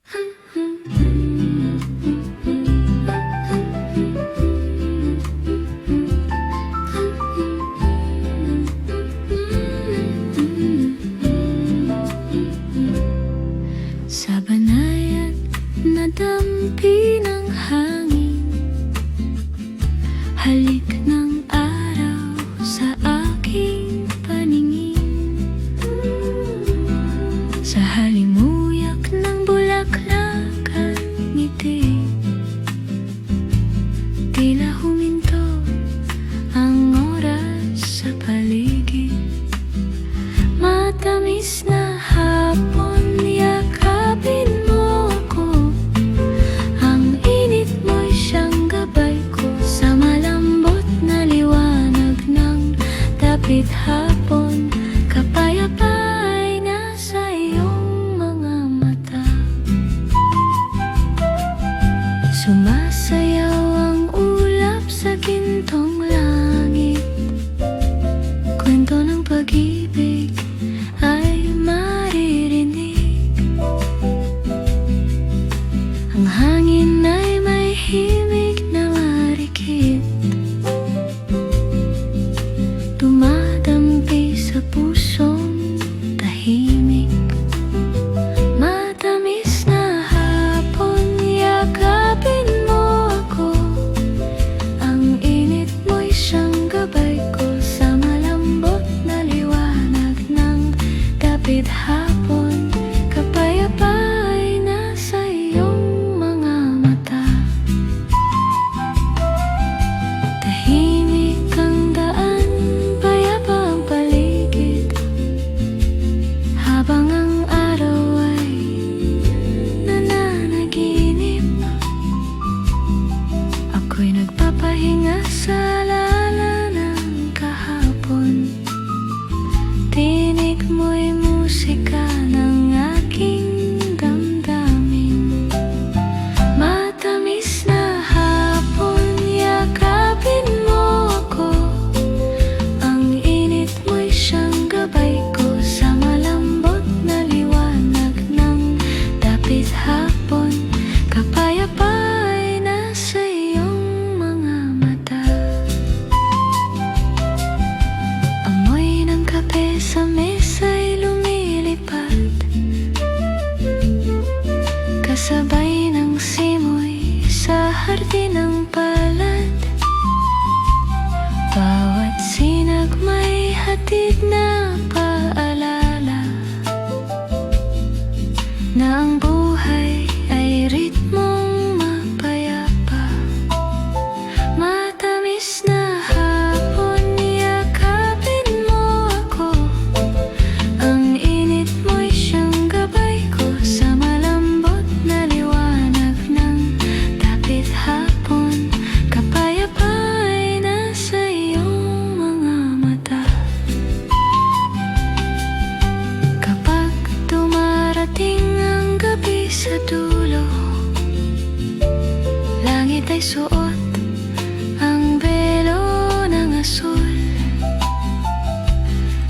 Sa banayad na dampi ng hangin, halik ng araw sa aking paningin. Sa halimuyak ng bulaklak at ngiti, tila huminto ang oras sa paligid. Matamis na hapon, yakapin mo ako. Ang init mo'y siyang gabay ko sa malambot na liwanag ng dapit hapon. Kapayapa ay nasa iyong mga mata. Sumasayaw ang ulap sa gintong langit. Kwento ng pag-ibig ay maririnig. Ang hangin ay may himig na marikit, dumadampi sa pusong tahimik. Matamis na hapon, yakapin mo ako. Ang init mo'y siyang gabay ko sa malambot na liwanag ng dapit hapon. Kapayapa ay nasa iyong mga mata. Tahimik ang daan, payapa ang paligid, habang ang araw ay nananaginip. Ako'y nagpapahinga sa alala ng kahapon. Tinig mo'y musika ng aking damdamin. Matamis na hapon, yakapin mo ako. Ang init mo'y siyang gabay ko sa malambot na liwanag ng dapit hapon. Kapayapa ay nasa iyong mga mata. Amoy ng kape sa mesa'y lumilipad, kasabay ng simoy sa hardin ng palad. Bawat sinag may hatid na paalala na ang buhay ay ritmong mapayapa. Matamis na hapon, yakapin mo ako. Ang init mo'y siyang gabay ko sa malambot na liwanag ng dapit hapon. Kapayapa ay nasa iyong mga mata. Kapag dumarating ang gabi sa dulo, langit ay suot ang belo ng asul.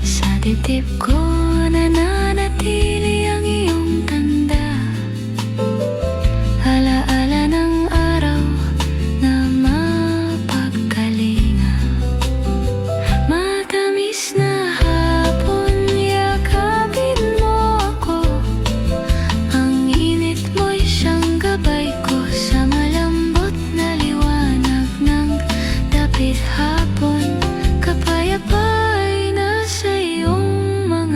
Sa dibdib ko nananatili ang iyong tanda, alaala ng araw na mapagkalinga. Matamis na hapon, yakapin mo ako. Ang init mo'y siyang gabay ko sa malambot na liwanag ng dapit hapon. Kapayapa ay nasa iyong mga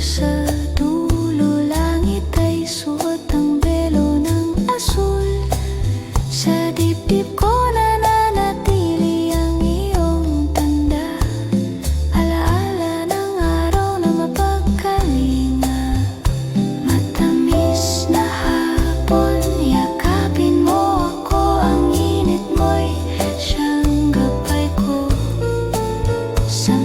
sa dulo langit ay suot ang belo ng asul. Sa dibdib ko nananatili ang iyong tanda, alaala ng araw na mapagkalinga. Matamis na hapon, yakapin mo ako, ang init mo'y siyang gabay ko sa